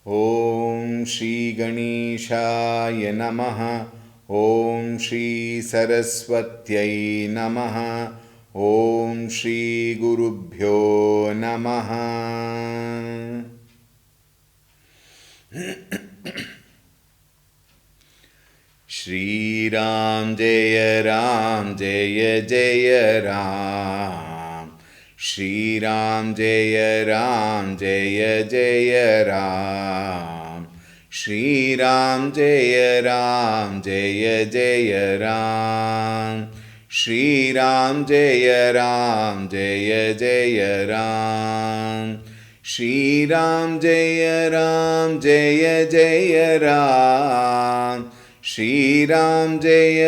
ॐ श्री गणेशाय नमः। ॐ श्री सरस्वत्यै नमः। ॐ श्री गुरुभ्यो नमः। श्रीराम जय जय राम। श्रीराम जय जय राम। श्रीराम जय जय राम। श्रीराम जय जय राम। श्रीराम जय जय राम। श्रीराम जय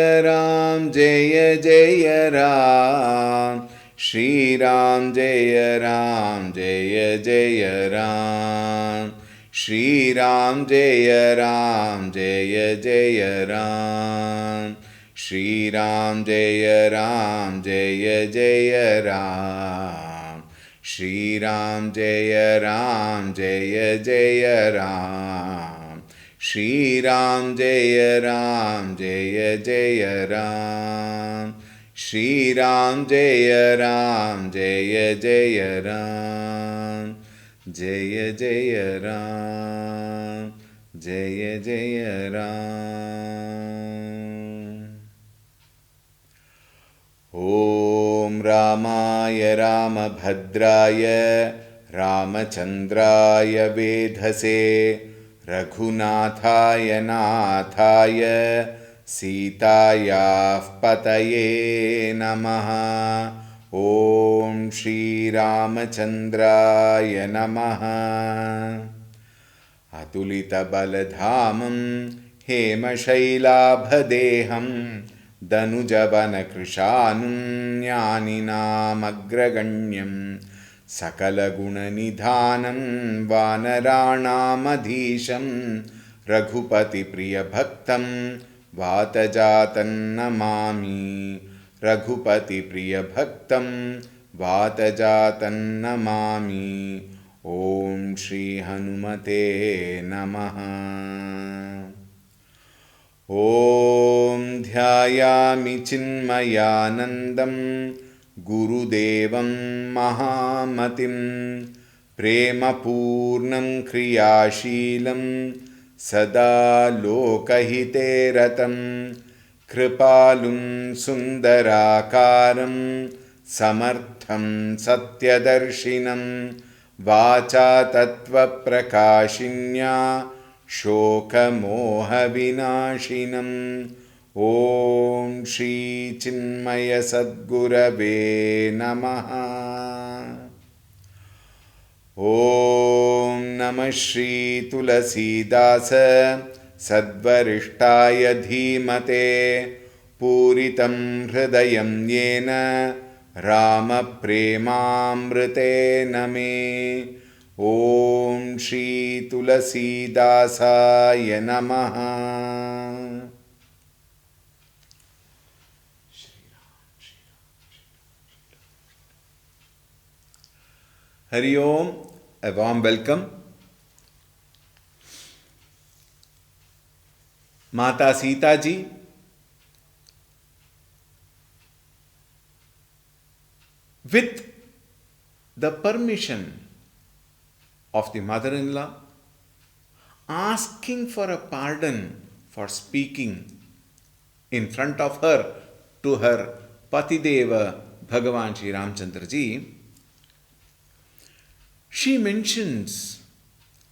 जय राम। श्रीराम जय जय राम। श्रीराम जय जय राम। श्रीराम जय जय राम। श्रीराम जय जय राम। श्रीराम जय जय राम। श्रीराम जय जय राम। जय जय राम। जय जय राम। ॐ रामाय रामभद्राय रामचन्द्राय वेधसे रघुनाथाय नाथाय सीतायाः पतये नमः। ॐ श्रीरामचन्द्राय नमः। अतुलितबलधामं हेमशैलाभदेहं दनुजवनकृशानुं ज्ञानिनामग्रगण्यं सकलगुणनिधानं वानराणामधीशं रघुपतिप्रियभक्तं वातजातं नमामि। रघुपतिप्रियभक्तं वातजातं नमामि। ॐ श्रीहनुमते नमः। ॐ ध्यायामि चिन्मयानन्दं गुरुदेवं महामतिं प्रेमपूर्णं क्रियाशीलं सदा लोकहिते रतं कृपालुं सुन्दराकारं समर्थं सत्यदर्शिनं वाचा तत्त्वप्रकाशिन्या शोकमोहविनाशिनं। ॐ श्रीचिन्मयसद्गुरवे नमः। ॐ नमः श्री तुलसीदास सद्वरिष्ठाय धीमते पूरितं हृदयं येन रामप्रेमामृतेन मे। ॐ श्री तुलसीदासाय नमः। Hari Om, a warm welcome. Mata Sita ji, with the permission of the mother-in-law, asking for a pardon for speaking in front of her to her Patideva Bhagavan Sri Ramchandra ji, she mentions,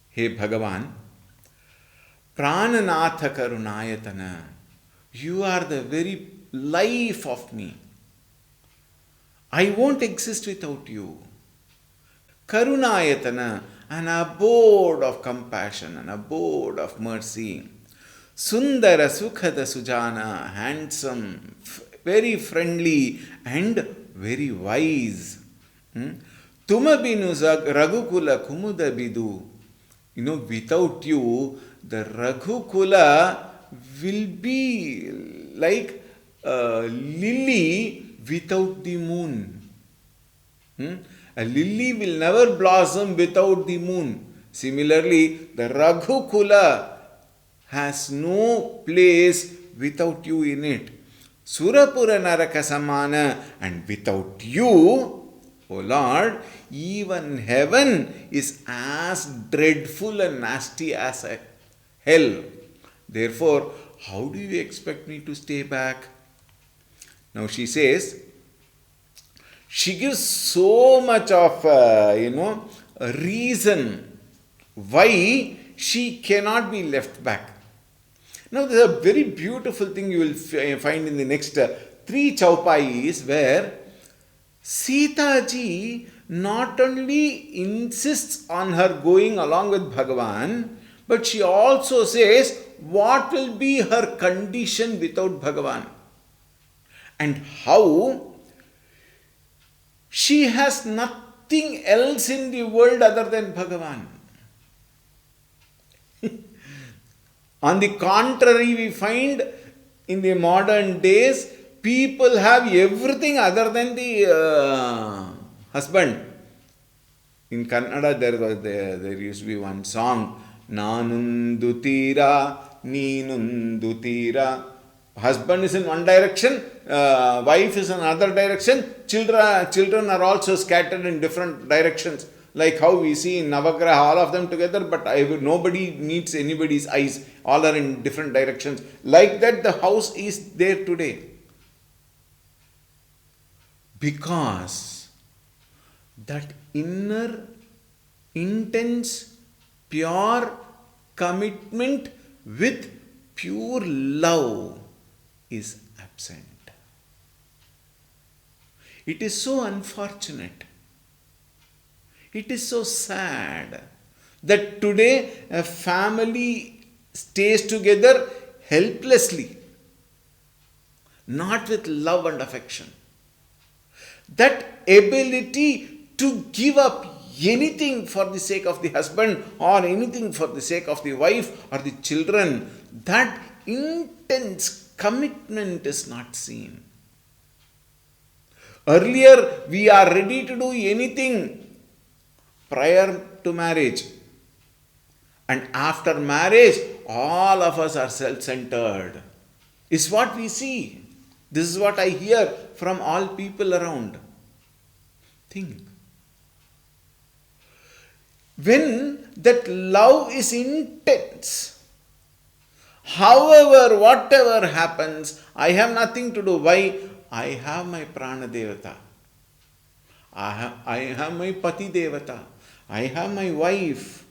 Hey Bhagavan, Prananatha Karunayatana, you are the very life of me. I won't exist without you. Karunayatana, an abode of compassion, an abode of mercy. Sundara Sukhada Sujana, handsome, very friendly and very wise. Tumabinu Raghukula Kumuda Bidu. You know, without you, the Raghukula will be like a lily without the moon. A lily will never blossom without the moon. Similarly, the Raghukula has no place without you in it. Surapura Naraka Samana, and without you, O Lord, even heaven is as dreadful and nasty as a hell. Therefore, how do you expect me to stay back? Now she says, she gives so much of, a reason why she cannot be left back. Now, there's a very beautiful thing you will find in the next three chaupais where Sita ji not only insists on her going along with Bhagavan, but she also says what will be her condition without Bhagavan and how she has nothing else in the world other than Bhagavan. On the contrary, we find in the modern days, people have everything other than the husband. In Kannada, there used to be one song, Nanundu Tira, Neenundu Tira. Husband is in one direction, wife is in another direction, children are also scattered in different directions. Like how we see in Navagraha, all of them together, but nobody meets anybody's eyes. All are in different directions. Like that, the house is there today. Because that inner, intense, pure commitment with pure love is absent. It is so unfortunate. It is so sad that today a family stays together helplessly, not with love and affection. That ability to give up anything for the sake of the husband or anything for the sake of the wife or the children, that intense commitment is not seen. Earlier, we are ready to do anything prior to marriage. And after marriage, all of us are self-centered. Is what we see. This is what I hear from all people around. Think. When that love is intense, however, whatever happens, I have nothing to do. Why? I have my Prana Devata. I have my Pati Devata. I have my wife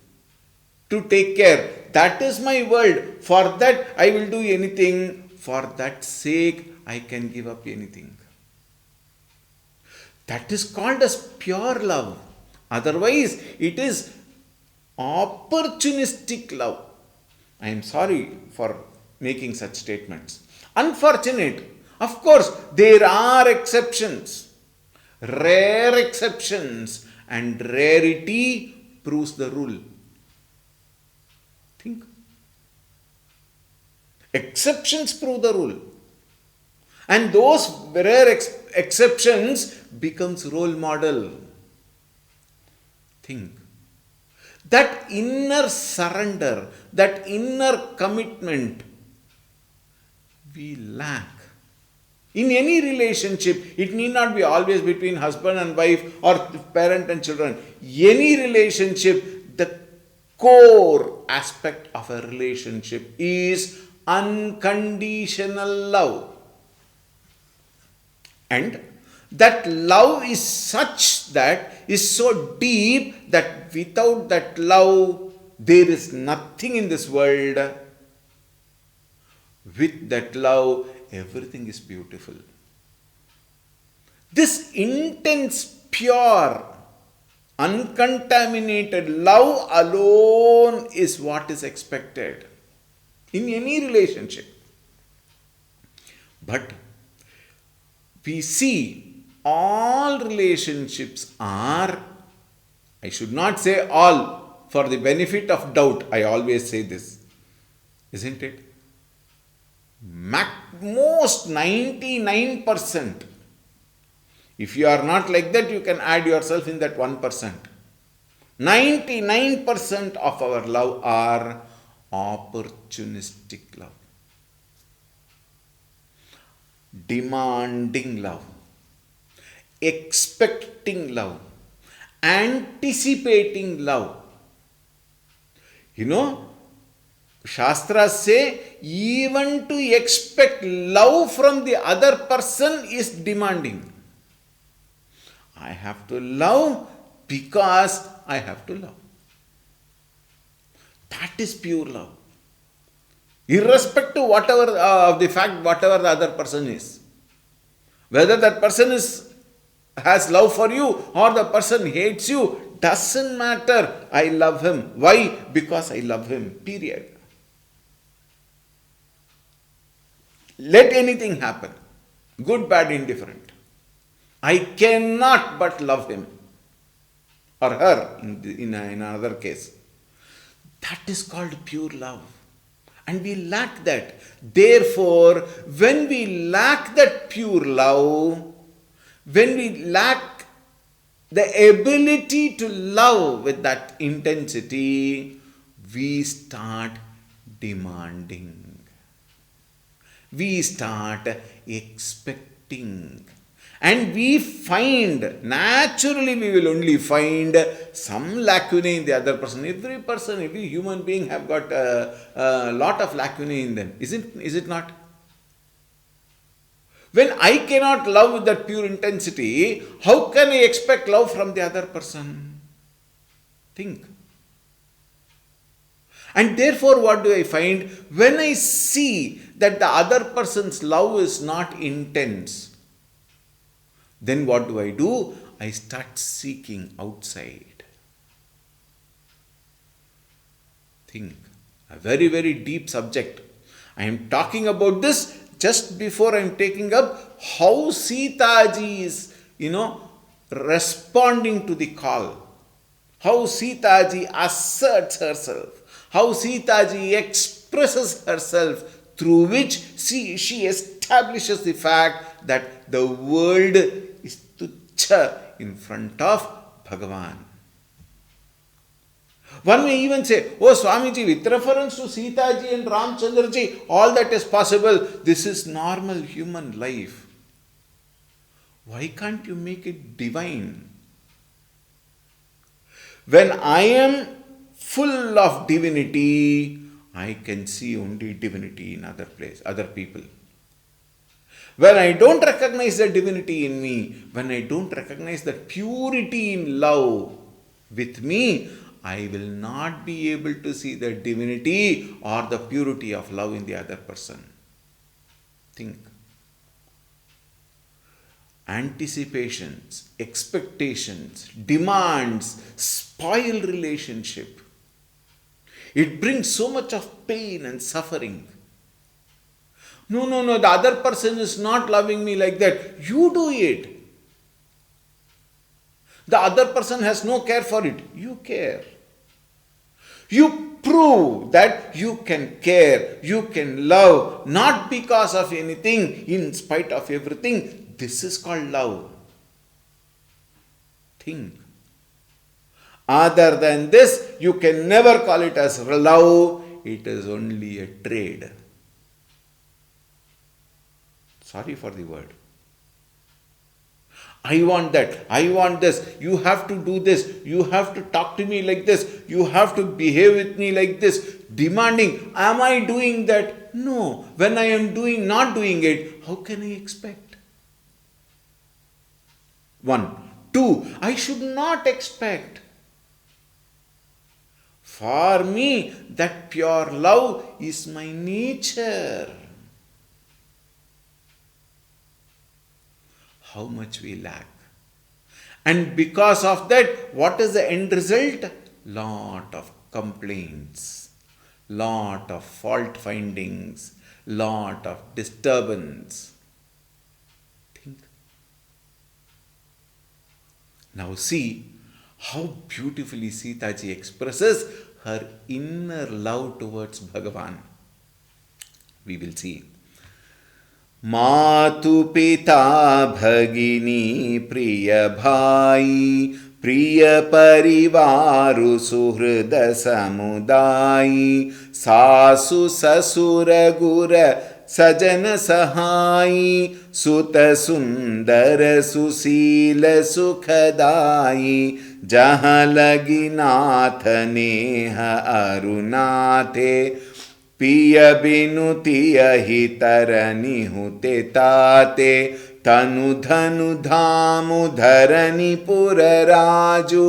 to take care. That is my world. For that, I will do anything. For that sake, I can give up anything. That is called as pure love. Otherwise, it is opportunistic love. I am sorry for making such statements. Unfortunate. Of course, there are exceptions. Rare exceptions. And rarity proves the rule. Think. Exceptions prove the rule. And those rare exceptions becomes role model. Think. That inner surrender, that inner commitment, we lack. In any relationship, it need not be always between husband and wife or parent and children. Any relationship, the core aspect of a relationship is unconditional love. And that love is such that, is so deep that without that love, there is nothing in this world. With that love, everything is beautiful. This intense, pure, uncontaminated love alone is what is expected in any relationship. But we see all relationships are, I should not say all, for the benefit of doubt, I always say this, isn't it? Most 99%. If you are not like that, you can add yourself in that 1%. 99% of our love are opportunistic love, demanding love, expecting love, anticipating love. You know, Shastras say even to expect love from the other person is demanding. I have to love because I have to love. That is pure love. Irrespective whatever of the fact, whatever the other person is. Whether that person has love for you or the person hates you, doesn't matter. I love him. Why? Because I love him. Period. Let anything happen. Good, bad, indifferent. I cannot but love him or her in another case. That is called pure love. And we lack that. Therefore, when we lack that pure love, when we lack the ability to love with that intensity, we start demanding. We start expecting. And we find, naturally we will only find some lacunae in the other person. Every person, every human being have got a lot of lacunae in them. Is it not? When I cannot love with that pure intensity, how can I expect love from the other person? Think. And therefore, what do I find? When I see that the other person's love is not intense, then what do? I start seeking outside. Think. A very, very deep subject. I am talking about this just before I am taking up how Sita ji is, responding to the call. How Sita ji asserts herself. How Sita ji expresses herself, through which she establishes the fact that the world is tuchha in front of Bhagavan. One may even say, oh Swamiji, with reference to Sita ji and Ramchandra ji, all that is possible. This is normal human life. Why can't you make it divine? When I am full of divinity, I can see only divinity in other people. When I don't recognize the divinity in me, when I don't recognize the purity in love with me, I will not be able to see the divinity or the purity of love in the other person. Think. Anticipations, expectations, demands spoil relationship. It brings so much of pain and suffering. No, the other person is not loving me like that. You do it. The other person has no care for it. You care. You prove that you can care, you can love, not because of anything, in spite of everything. This is called love. Think. Other than this, you can never call it as love. It is only a trade. Sorry for the word. I want that. I want this. You have to do this. You have to talk to me like this. You have to behave with me like this. Demanding. Am I doing that? No. When I am not doing it, how can I expect? 1. 2. I should not expect. For me, that pure love is my nature. How much we lack. And because of that, what is the end result? Lot of complaints, lot of fault findings, lot of disturbance. Think. Now see how beautifully Sita ji expresses her inner love towards Bhagavan. We will see. मातु पिता भगिनी प्रिय भाई प्रिय परिवारु सुहृद समुदायी सासु ससुर गुर सजन सहाई सुत सुंदर सुशील सुखदाई जहाँ लगी नाथ नेह अरुनाथे पिय बिनु तियहि तरनि हुते ताते तनु धनु धामु धरनि पुर राजु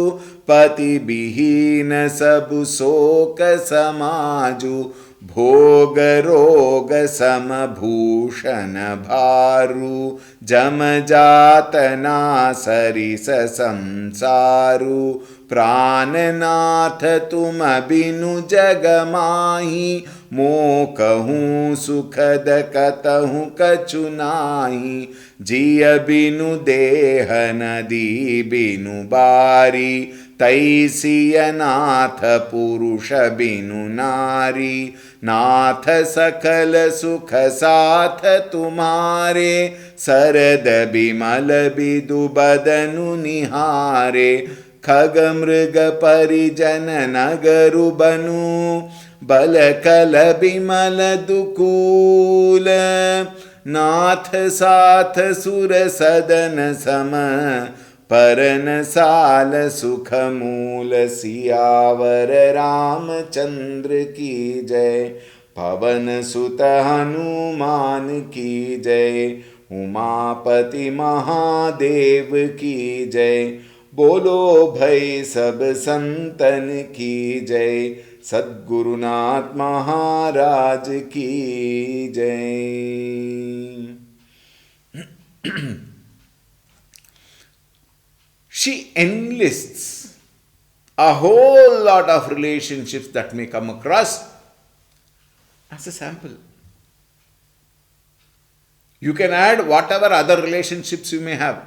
पति विहीन सबु शोक समाजु भोग रोग समभूषण भारु जम जातना सरिस संसारु प्राणनाथ तुम बिनु जग माही मो कहूँ सुखद कतहु कछु नाही जिय बिनु देह नदी बिनु बारी तैसिय नाथ पुरुष बिनु नारी नाथ सकल सुख साथ तुम्हारे सरद बिमल बिदु बदनु निहारे खग मृग परिजन नगरु बनु बल कल बिमल दुकूल नाथ साथ सुर सदन सम परन साल सुख मूल सियावर रामचंद्र की जय पवन सुत हनुमान की जय उमापति महादेव की जय बोलो भई सब संतन की जय सद्गुरुनाथ महाराज की जय. She enlists a whole lot of relationships that may come across as a sample. You can add whatever other relationships you may have.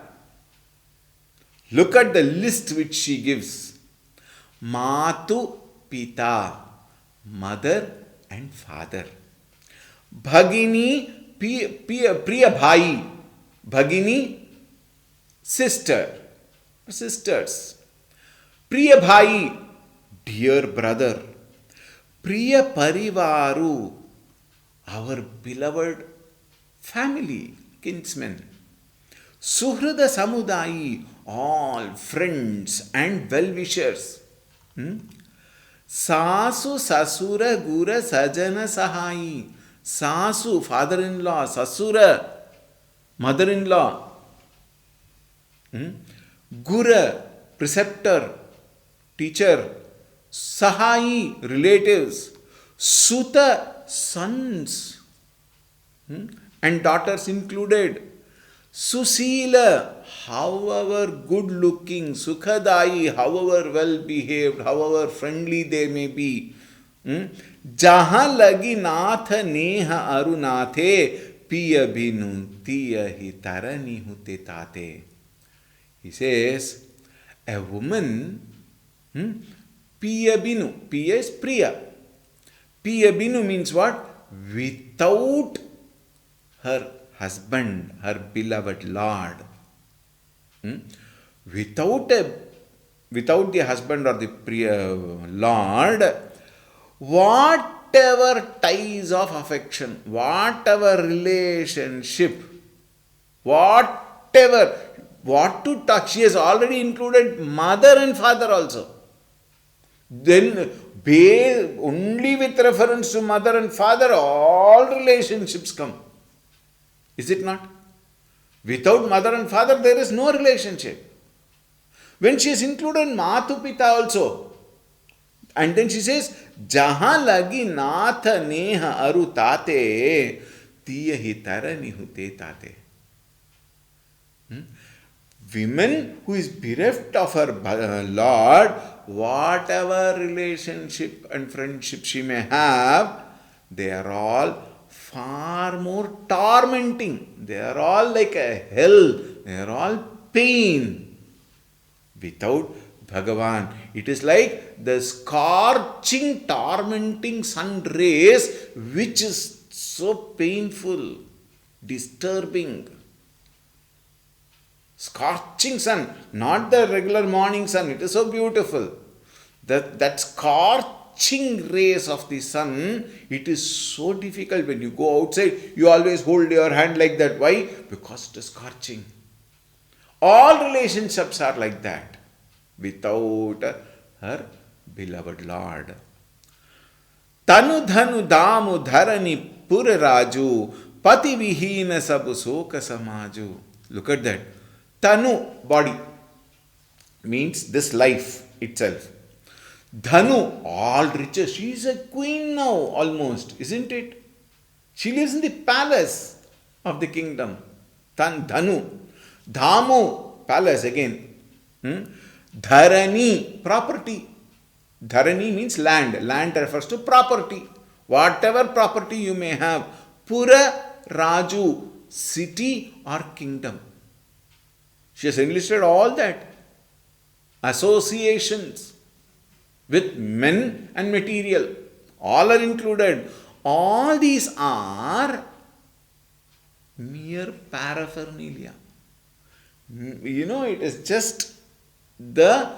Look at the list which she gives. Matu, Pita, mother and father. Bhagini, Priya Bhai. Bhagini, sister. Sisters. Priya Bhai, dear brother. Priya Parivaru, our beloved family, kinsmen. Suhrada Samudayi, all friends and well-wishers. Sasu Sasura Gura Sajana Sahayi. Sasu, father-in-law. Sasura, mother-in-law. Gura, preceptor, teacher. Sahayi, relatives. Suta, sons and daughters included. Susila, however good looking. Sukhadayi, however well behaved, however friendly they may be. Jaha lagi nath neha arunathe piya binu tiyahi tarani hute tate. He says, a woman, piya binu, piya is priya. Piya binu means what? Without her husband, her beloved Lord. Without the husband or the Lord, whatever ties of affection, whatever relationship, whatever, what to talk, she has already included mother and father also. Then, only with reference to mother and father, all relationships come. Is it not? Without mother and father, there is no relationship. When she has included Matu Pita also, and then she says, Jaha lagi natha neha aru tate, tiyahi tarani hute tate. Women who is bereft of her Lord, whatever relationship and friendship she may have, they are all far more tormenting. They are all like a hell. They are all pain. Without Bhagavan, it is like the scorching, tormenting sun rays, which is so painful, disturbing. Scorching sun, not the regular morning sun. It is so beautiful. That scorching rays of the sun, it is so difficult when you go outside. You always hold your hand like that. Why? Because it is scorching. All relationships are like that without her beloved Lord. Tanu dhanu damu dharani pura raju pati vihina sabu soka samaju. Look at that. Tanu, body, means this life itself. Dhanu, all riches. She is a queen now, almost, isn't it? She lives in the palace of the kingdom. Dhanu. Dhamu, palace again. Dharani, property. Dharani means land. Land refers to property. Whatever property you may have. Pura Raju, city or kingdom. She has enlisted all that. Associations with men and material. All are included. All these are mere paraphernalia. It is just the,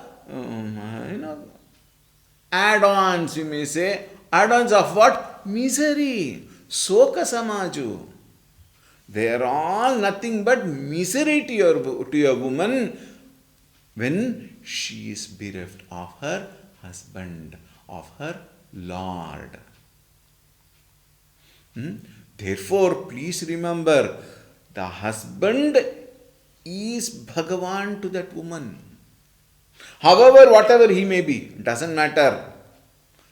add-ons, you may say. Add-ons of what? Misery. Soka samaju. They are all nothing but misery to your woman when she is bereft of her husband, of her Lord. Therefore, please remember, the husband is Bhagavan to that woman. However, whatever he may be, doesn't matter.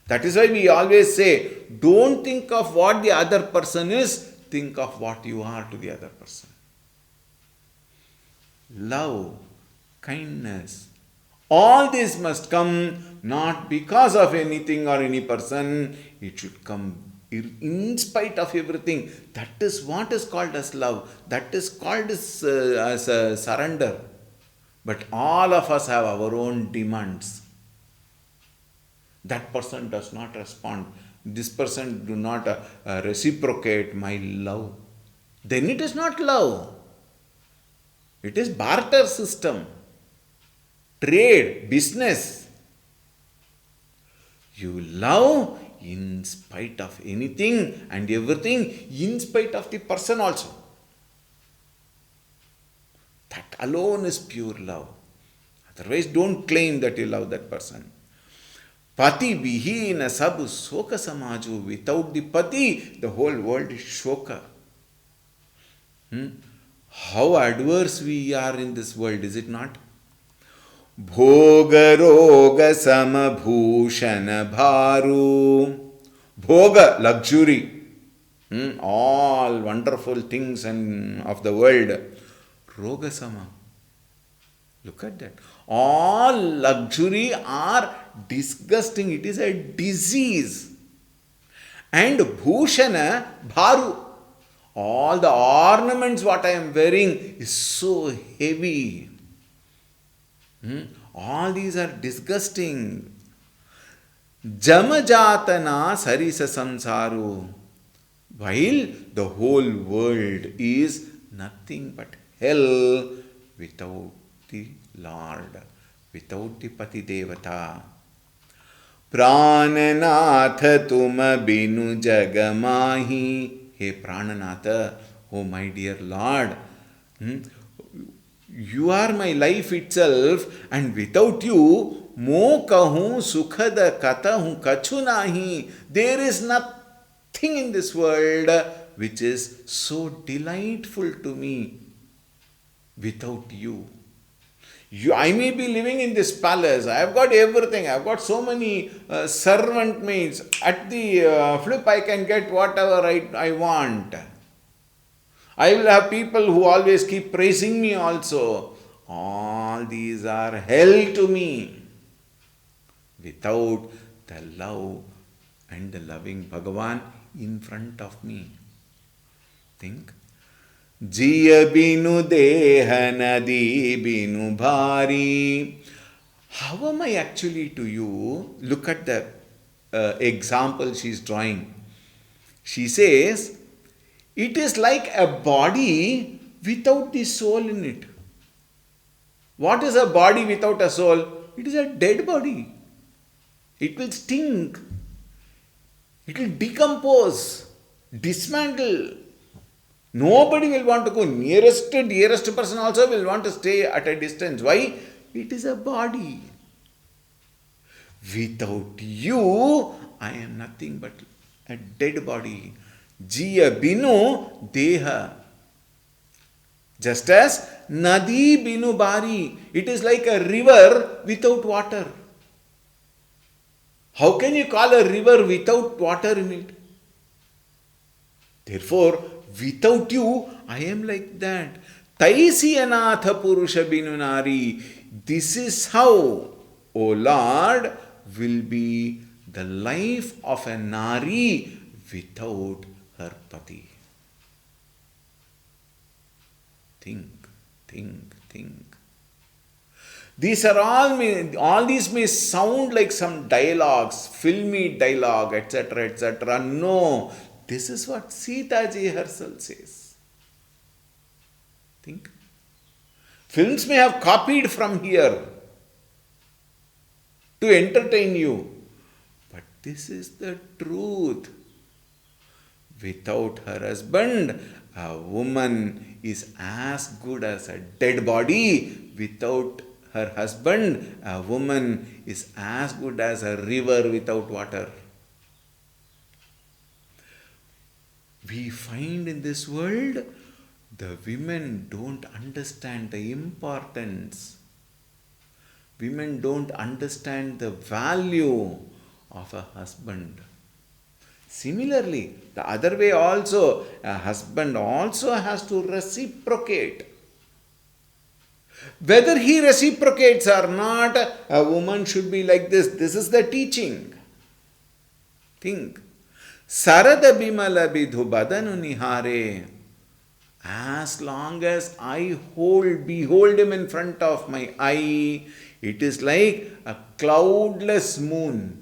That is why we always say, don't think of what the other person is, think of what you are to the other person. Love, kindness, all this must come not because of anything or any person. It should come in spite of everything. That is what is called as love. That is called as a surrender. But all of us have our own demands. That person does not respond. This person do not reciprocate my love. Then it is not love. It is barter system. Trade, business. You love in spite of anything and everything, in spite of the person also. That alone is pure love. Otherwise, don't claim that you love that person. Pati vihina sabu soka samaju. Without the pati, the whole world is shoka. How adverse we are in this world, is it not? Bhoga roga samabhushana bharu. Bhoga, luxury. All wonderful things and of the world. Roga sama. Look at that. All luxury are disgusting. It is a disease. And bhushana bharu. All the ornaments what I am wearing is so heavy. All these are disgusting. Jamajatana sarisa samsaru. While the whole world is nothing but hell without the Lord, without the Pati Devata. Prananatha tuma binu jagamahi. Hey Prananatha, oh my dear Lord, you are my life itself, and without you, mo kahu sukhada katahu kachu nahi. There is nothing in this world which is so delightful to me without you. I may be living in this palace. I have got everything. I have got so many servant maids. At the flip, I can get whatever I want. I will have people who always keep praising me also. All these are hell to me without the love and the loving Bhagavan in front of me. Think. Jiya binu deha nadi binu bhari. How am I actually to you? Look at the example she is drawing. She says, it is like a body without the soul in it. What is a body without a soul? It is a dead body. It will stink. It will decompose, dismantle. Nobody will want to go. Dearest person also will want to stay at a distance. Why? It is a body. Without you, I am nothing but a dead body. Jiya binu deha. Just as nadi binu bari. It is like a river without water. How can you call a river without water in it? Therefore, without you, I am like that. Taisiyanatha purusha binunari. This is how, O Lord, will be the life of a nari without her pati. Think, think, think. These are all these may sound like some dialogues, filmy dialogue, etc., etc. No, this is what Sita ji herself says. Think. Films may have copied from here to entertain you, but this is the truth. Without her husband, a woman is as good as a dead body. Without her husband, a woman is as good as a river without water. We find in this world, the women don't understand the importance. Women don't understand the value of a husband. Similarly, the other way also, a husband also has to reciprocate. Whether he reciprocates or not, a woman should be like this. This is the teaching. Think. Sarada bimala bidhu badanu nihare. As long as I behold him in front of my eye, it is like a cloudless moon.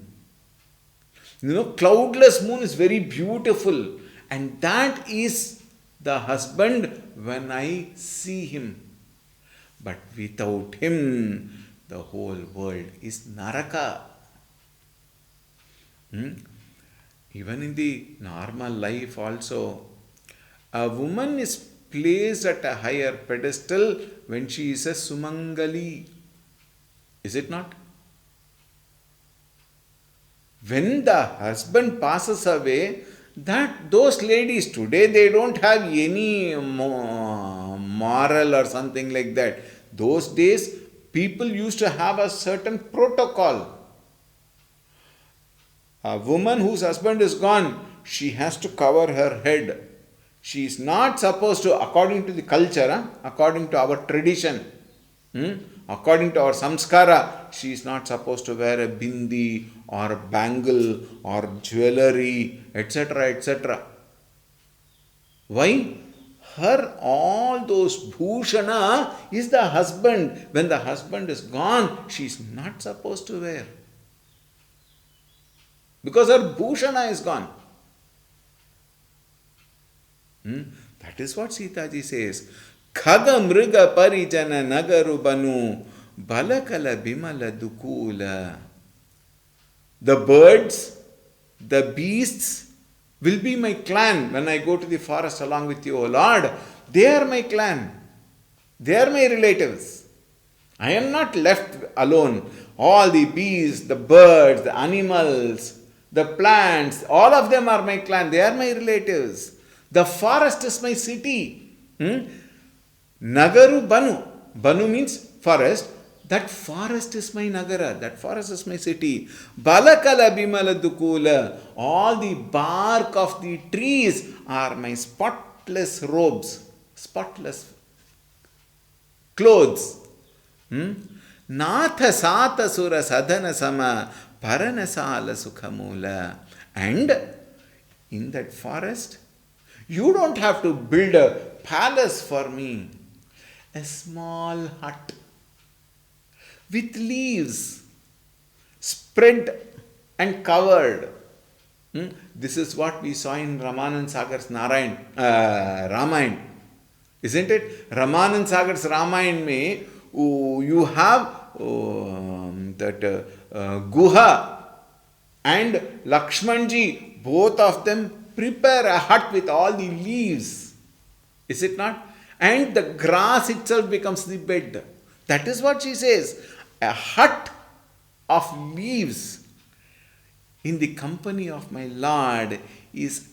You know, cloudless moon is very beautiful, and that is the husband when I see him. But without him, the whole world is naraka. Even in the normal life also, a woman is placed at a higher pedestal when she is a sumangali. Is it not? When the husband passes away, those ladies today, they don't have any moral or something like that. Those days, people used to have a certain protocol. A woman whose husband is gone, she has to cover her head. She is not supposed to, according to the culture, according to our tradition, according to our samskara, she is not supposed to wear a bindi or a bangle or jewelry, etc., etc. Why? All those bhushana is the husband. When the husband is gone, she is not supposed to wear. Because her bhushana is gone. That is what Sita ji says. Khaga mriga parijana nagaru banu balakala bimala dukula. The birds, the beasts will be my clan when I go to the forest along with you, O Lord. They are my clan. They are my relatives. I am not left alone. All the bees, the birds, the animals, the plants, all of them are my clan. They are my relatives. The forest is my city. Nagaru Banu. Banu means forest. That forest is my Nagara. That forest is my city. Balakala Bimala Dukula. All the bark of the trees are my spotless robes. Spotless clothes. Natha Sata Sura Sadhana Sama Paranasala Sukhamula. And in that forest, you don't have to build a palace for me. A small hut with leaves spread and covered. This is what we saw in Ramanand Sagar's Ramayan. Isn't it? Ramanand Sagar's Ramayan mein you have that Guha and Lakshmanji, both of them prepare a hut with all the leaves. Is it not? And the grass itself becomes the bed. That is what she says. A hut of leaves in the company of my Lord is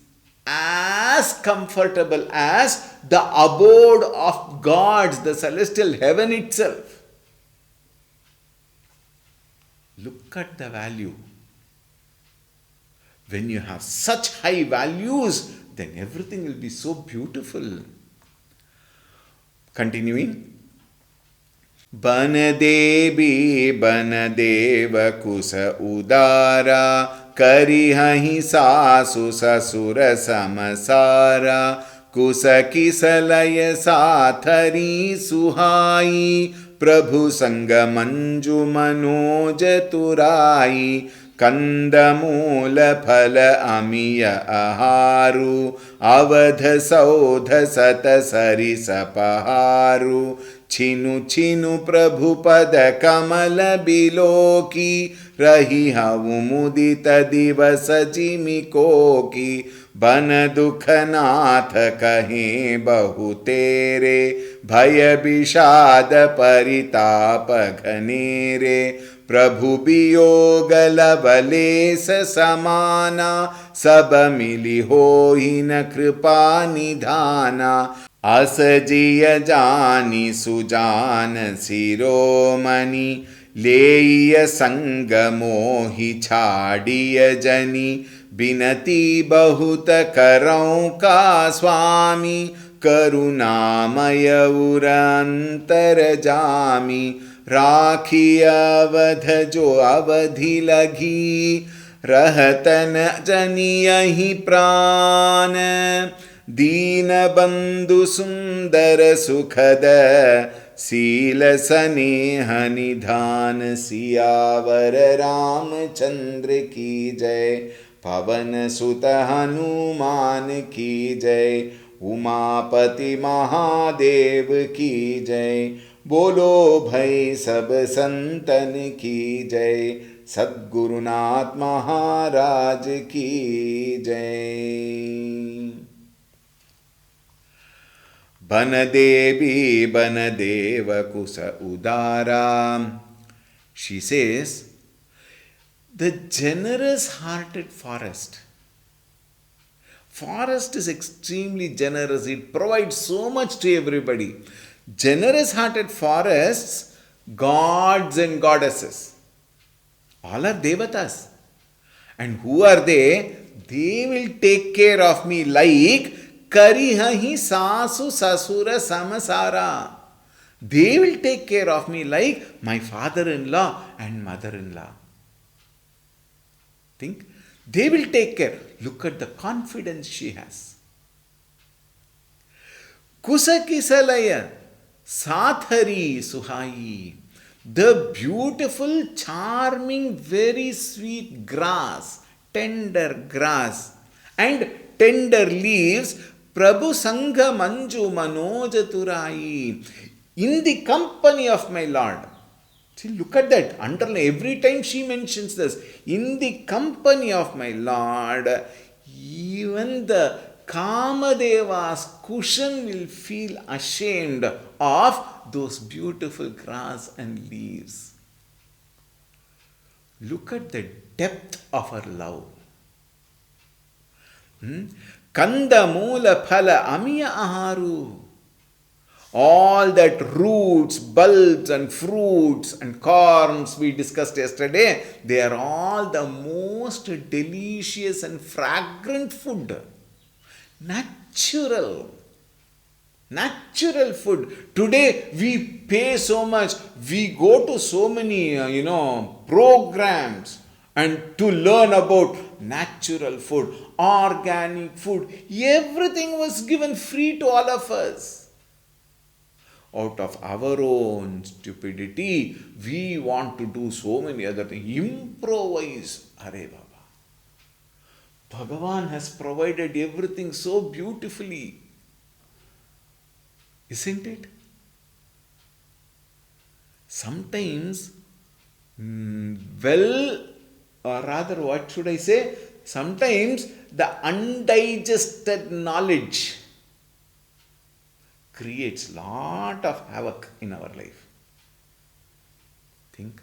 as comfortable as the abode of gods, the celestial heaven itself. Look at the value. When you have such high values, then everything will be so beautiful. Continuing. बन देवी बन देव कुश उदारा करिहहि सासु ससुर समसारा कुश किसलय साथरी सुहाई प्रभु संग मंजु मनोज तुराई कंदमूल फल अमिय आहारु अवध सौध सत सरिस पहारु छिनु छिनु प्रभु पद कमल बिलोकी रही हऊ मुदित दिवस जिमिको की बन दुख नाथ कहें बहु तेरे भय विषाद परिताप घनेरे प्रभु वियोग लवलेस समाना सब मिली होहि न कृपा निधाना अस जिय जानी सुजान शिरोमणि लेय संग मोहि छाड़िय जनी बिनती बहुत करऊं का स्वामी करुणामय उरंतर जामी राखी अवध जो अवधि लगी रहतन जनियहि प्राण दीन बंधु सुंदर सुखद शील स्नेह निधान सियावर रामचंद्र की जय पवन सुत हनुमान की जय उमापति महादेव की जय बोलो भाई सब संतन की जय सद्गुरुनाथ महाराज की जय। बन देवी बन देव कुश उदारा. She says, the generous hearted forest. Forest is extremely generous. It provides so much to everybody. Generous hearted forests, gods and goddesses, all are devatas. And who are they? They will take care of me like Karihahi Sasu Sasura Samasara. They will take care of me like my father-in-law and mother-in-law. Think? They will take care. Look at the confidence she has. Kusakisalaya Sathari Suhai. The beautiful, charming, very sweet grass, tender grass and tender leaves, Prabhu Sangha Manju Manoja Turai. In the company of my Lord. See, look at that. Underline. Every time she mentions this. In the company of my Lord, even the Kamadeva's cushion will feel ashamed of those beautiful grass and leaves. Look at the depth of her love. Kanda Moola Phala Amiya Aharu. All that roots, bulbs and fruits and corns we discussed yesterday, they are all the most delicious and fragrant food. Natural food. Today we pay so much, we go to so many, programs and to learn about natural food, organic food. Everything was given free to all of us. Out of our own stupidity, we want to do so many other things. Improvise. Are Baba. Bhagavan has provided everything so beautifully. Isn't it? sometimes, well, or rather, what should I say? Sometimes the undigested knowledge creates lot of havoc in our life. Think.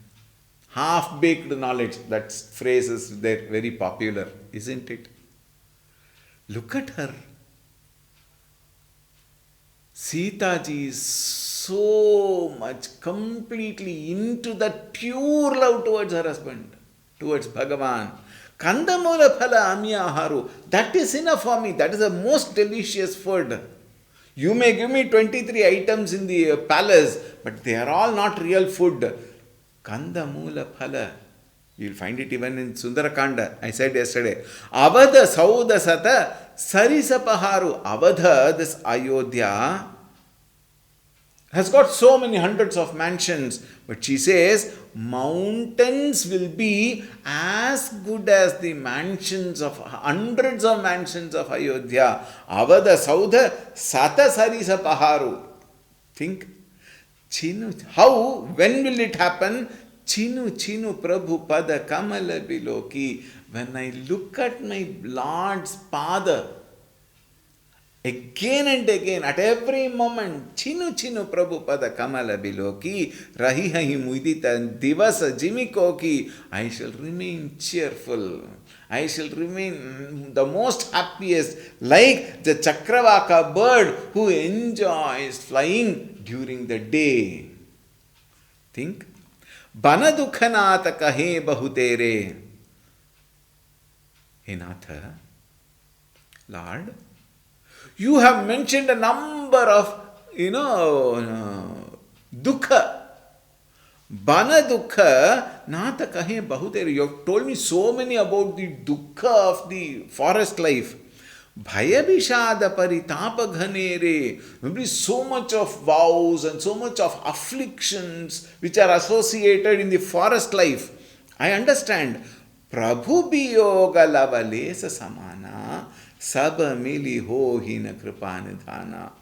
Half-baked knowledge, that phrase is there, very popular, isn't it? Look at her. Sita ji is so much completely into that pure love towards her husband, towards Bhagavan. Kandamula phala amyaharu. That is enough for me. That is the most delicious food. You may give me 23 items in the palace, but they are all not real food. Kandamula phala. You will find it even in Sundarakanda. I said yesterday. Avadha sauda sata sarisapaharu. Avadha, this Ayodhya, has got so many hundreds of mansions. But she says, mountains will be as good as the mansions of, hundreds of mansions of Ayodhya. Avadha sauda sata sarisapaharu. Think. Chinu. How? When will it happen? Chinu chinu prabhu pada kamala biloki. When I look at my Lord's pada, again and again, at every moment, chinu chinu prabhu pada kamala biloki, rahi hahi mudita divasa jimikoki, I shall remain cheerful. I shall remain the most happiest, like the Chakravaka bird who enjoys flying during the day. Think. Bana dukhanata kahe bahutere. Hey Natha, Lord, you have mentioned a number of, dukkha. Bana dukkha, nata kahe bahutere. You have told me so many about the dukkha of the forest life. Bhaya vishada paritapa ghanere. Maybe so much of vows and so much of afflictions which are associated in the forest life. I understand. Prabhu biyoga lavalesa samana saba mili ho hina kripanidhana.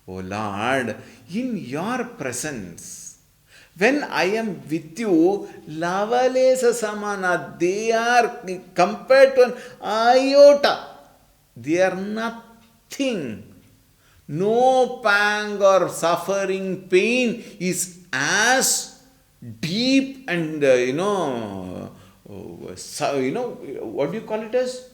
O Lord, in your presence, when I am with you, lavalesa samana, they are compared to an iota. They are nothing. No pang or suffering, pain is as deep and, what do you call it as?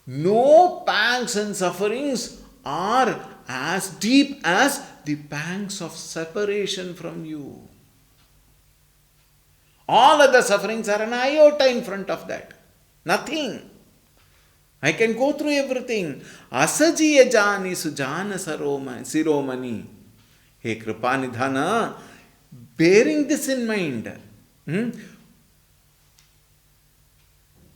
No pangs and sufferings are as deep as the pangs of separation from you. All other sufferings are an iota in front of that. Nothing. I can go through everything. Asajiya jani sujana siromani. Hey Kripanidhana, bearing this in mind,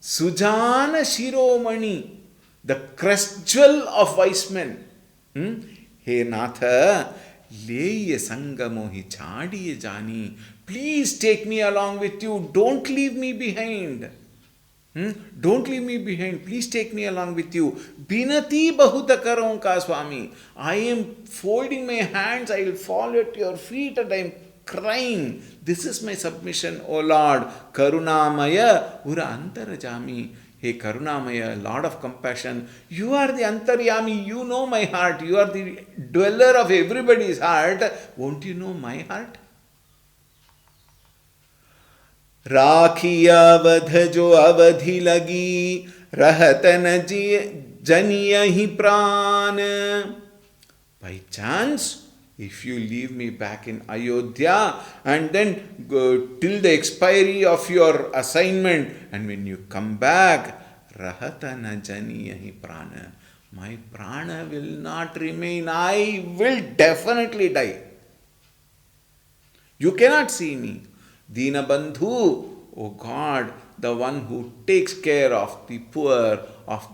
Sujana Shiromani, the crest jewel of wise men. Hey Natha, Leya Sangamohi Chadiya Jani, please take me along with you. Don't leave me behind. Don't leave me behind. Please take me along with you. Binati bahuta karon ka Swami. I am folding my hands. I will fall at your feet and I am crying. This is my submission, O Lord. Karunamaya ura antarajami. Hey Karunamaya, Lord of compassion, you are the Antaryami. You know my heart. You are the dweller of everybody's heart. Won't you know my heart? राखिया वध जो अवधि लगी रहत न जनिया ही प्राण. By chance, if you leave me back in Ayodhya and then go till the expiry of your assignment, and when you come back, rahata na janiya hi prana, my prana will not remain. I will definitely die. You cannot see me. Dina Bandhu, O God, the one who takes care of the poor, of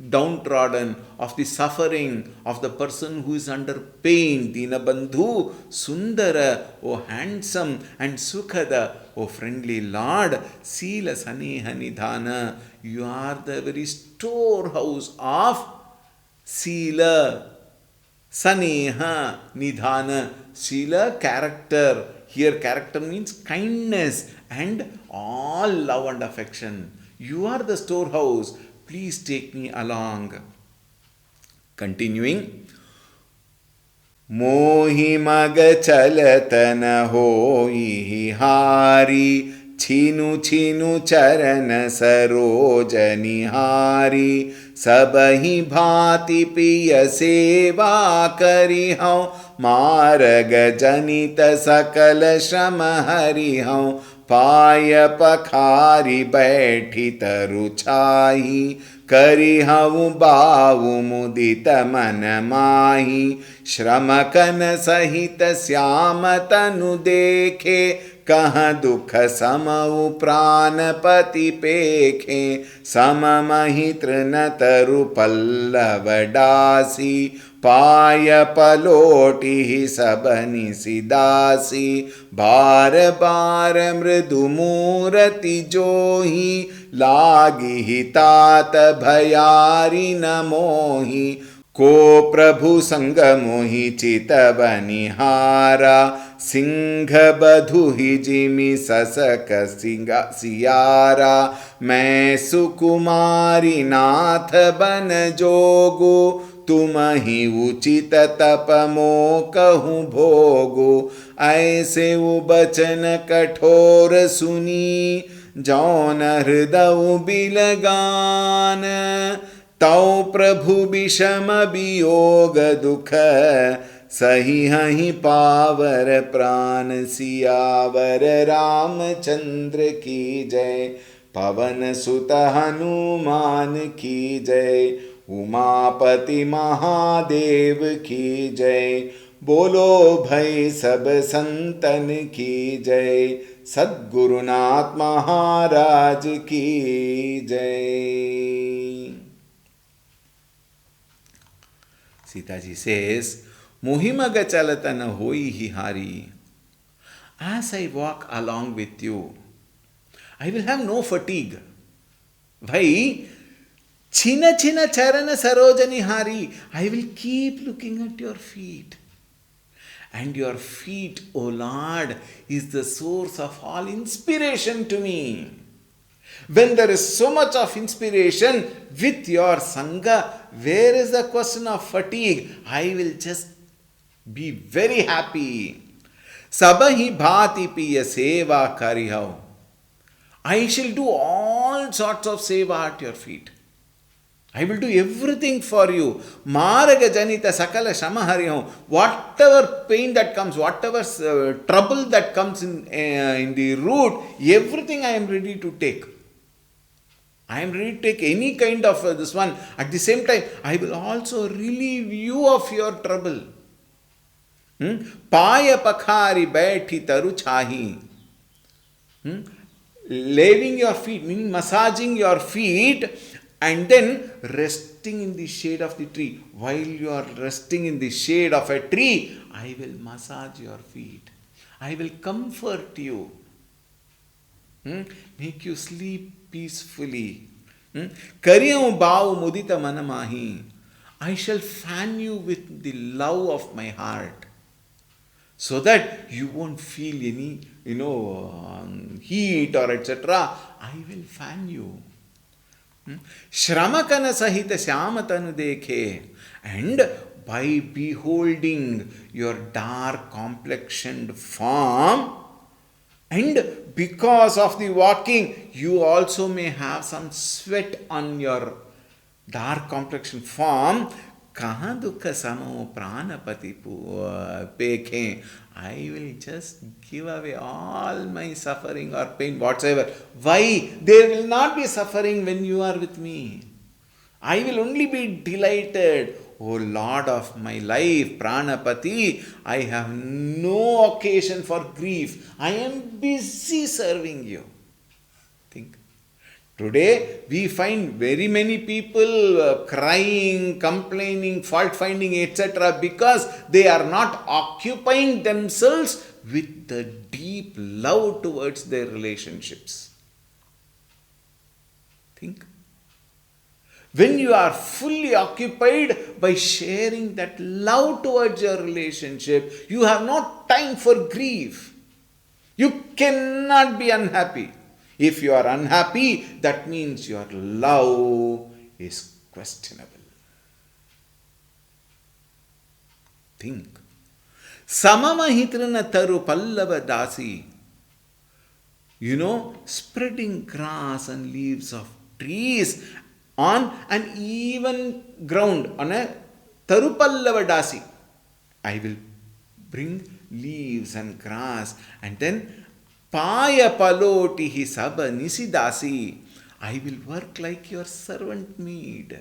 downtrodden, of the suffering, of the person who is under pain. Dina Bandhu, Sundara, O handsome, and Sukhada, O friendly Lord. Sila Saneha Nidhana, you are the very storehouse of Sila. Saneha, Nidhana, Sila, character. Here, character means kindness and all love and affection. You are the storehouse. Please take me along. Continuing. मोहि मग चलत न होई हारी छिनु छिनु चरण सरोज निहारी सबहि भांति प्रिय सेवा करी हूँ मार्ग जनित सकल श्रम हरि हूँ पाय पखारी बैठी तरु छाही करी हूँ बाऊ मुदित मन माही श्रम कन सहित श्याम तनु देखे कह दुख समऊ प्राणपति पेखे सम महित्र न तरु पल्लव डासी पाय पलोटी सबनि सिदासी बार बार मृदु मूरति जोही लागी तात भयारी न मोही को प्रभु संग मोहि चित बनिहारा सिंह बधुहि जिमि ससक सियारा मैं सुकुमारी नाथ बन जोगु तुम ही उचित तप मो कहूँ भोगु ऐसे बचन कठोर सुनी जौन हृदय बिलगान तौ प्रभु विषम वियोग दुख सही हहि पावर प्राण सियावर रामचंद्र की जय पवन सुत हनुमान की जय उमापति महादेव की जय बोलो भाई सब संतन की जय सद्गुरुनाथ महाराज की जय. Sita ji says, Mohimaga chalatana hoi hi hari. As I walk along with you, I will have no fatigue. Why? China china charana sarojani hari. I will keep looking at your feet. And your feet, O Lord, is the source of all inspiration to me. When there is so much of inspiration with your Sangha, where is the question of fatigue? I will just be very happy. Sabahi bhati piya seva karihau. I shall do all sorts of seva at your feet. I will do everything for you. Maraga janita sakala shamaharihau. Whatever pain that comes, whatever trouble that comes in the route, everything I am ready to take. I am ready to take any kind of this one. At the same time, I will also relieve you of your trouble. Paya pakhari baiti taru chahi. Laving your feet, meaning massaging your feet and then resting in the shade of the tree. While you are resting in the shade of a tree, I will massage your feet. I will comfort you. Make you sleep peacefully. Kariyam bhav mudita manamahi. I shall fan you with the love of my heart, so that you won't feel any, heat or etc. I will fan you. Shramakana sahita syamatanu dekhe. And by beholding your dark complexioned form, and because of the walking, you also may have some sweat on your dark complexion form. Kaha dukha samo pranapati pekhe. I will just give away all my suffering or pain whatsoever. Why? There will not be suffering when you are with me. I will only be delighted. O Lord of my life, Pranapati, I have no occasion for grief. I am busy serving you. Think. Today, we find very many people crying, complaining, fault finding, etc. because they are not occupying themselves with the deep love towards their relationships. Think. when you are fully occupied by sharing that love towards your relationship, you have no time for grief. You cannot be unhappy. If you are unhappy, that means your love is questionable. Think. Samamahitrana taru pallava dasi. Spreading grass and leaves of trees on an even ground, on a tarupallava dasi. I will bring leaves and grass, and then paya palotihi saba nisidasi. I will work like your servant maid.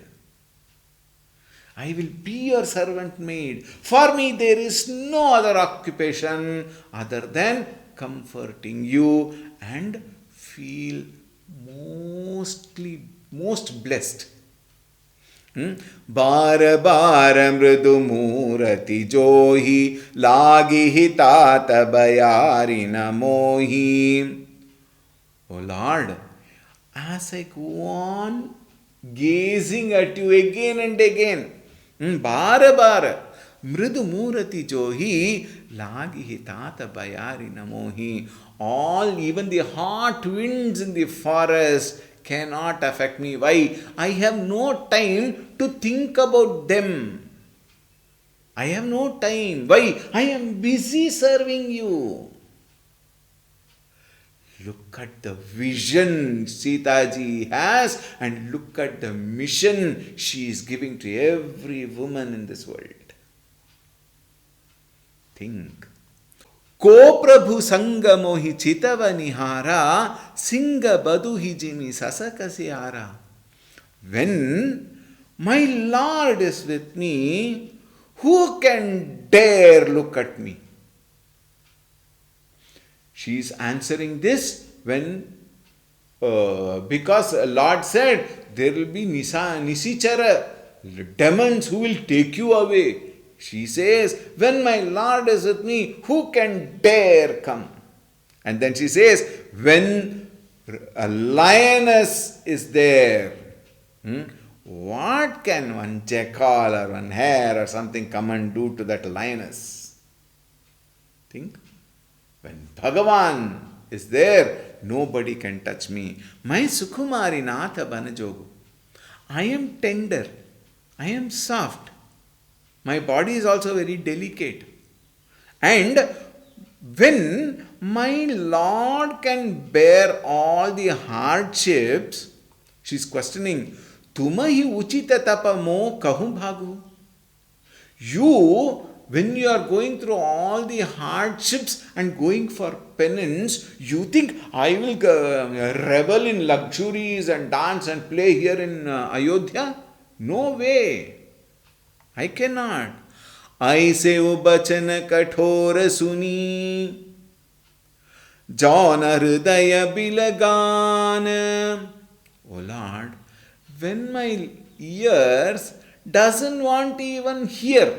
I will be your servant maid. For me, there is no other occupation other than comforting you and feel most blessed. बार बार मृदु मूरति जोही लागी हितात बयारी न मोही. O Lord, as I go on gazing at you again and again, बार बार मृदु मूरति जोही लागी हितात बयारी न मोही. All, even the hot winds in the forest cannot affect me. Why? I have no time to think about them. I have no time. Why? I am busy serving you. Look at the vision Sita ji has, and look at the mission she is giving to every woman in this world. Think. Ko Prabhu Sanga Mohi Chitava Nihara Singa Badu Hijimi Sasakasi Ara. When my Lord is with me, who can dare look at me? She is answering this when, because Lord said, there will be Nisichara, demons who will take you away. She says, when my Lord is with me, who can dare come? And then she says, when a lioness is there, what can one jackal or one hare or something come and do to that lioness? Think. When Bhagavan is there, nobody can touch me. My Sukumari Natha Banajogu. I am tender. I am soft. My body is also very delicate. And when my Lord can bear all the hardships, she is questioning, Tumahi uchita tapa mo kahu bhagu. You, when you are going through all the hardships and going for penance, you think I will revel in luxuries and dance and play here in Ayodhya? No way. I cannot. Aise ubachana kathora suni Jana hridaya bilagana. Oh Lord, when my ears doesn't want to even hear,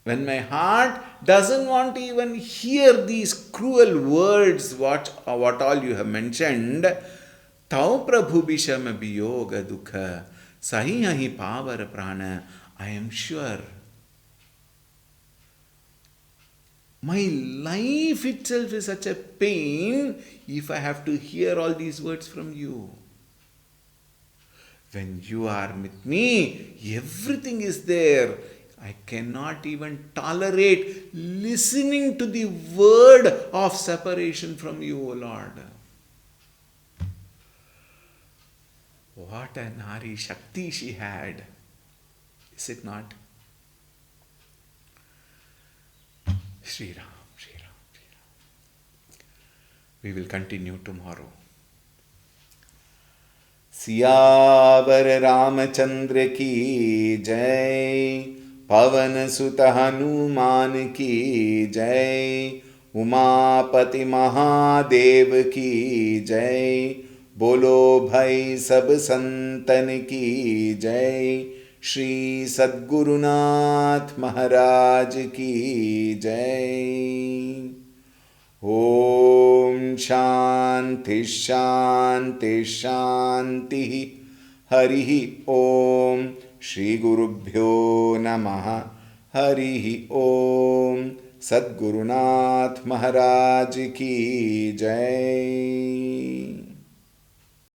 when my heart doesn't want to even hear these cruel words, what all you have mentioned, Tau Prabhu Bishama Biyoga Dukha Sahi Ahi Pavar Prana, I am sure my life itself is such a pain if I have to hear all these words from you. When you are with me, everything is there. I cannot even tolerate listening to the word of separation from you, O Lord. What a Nari Shakti she had. Is it not? Sri Ram, Sri Ram, Sri Ram. We will continue tomorrow. Siyavar Ramchandra की जय, पवन सुत हनुमान की जय, उमापति महादेव की जय, बोलो भाई सब संतन की जय, श्री सद्गुरुनाथ महाराज की जय। ओम शांति शांति शांति। हरिः ॐ श्री गुरुभ्यो नमः हरिः ॐ सद्गुरुनाथ महाराज की जय।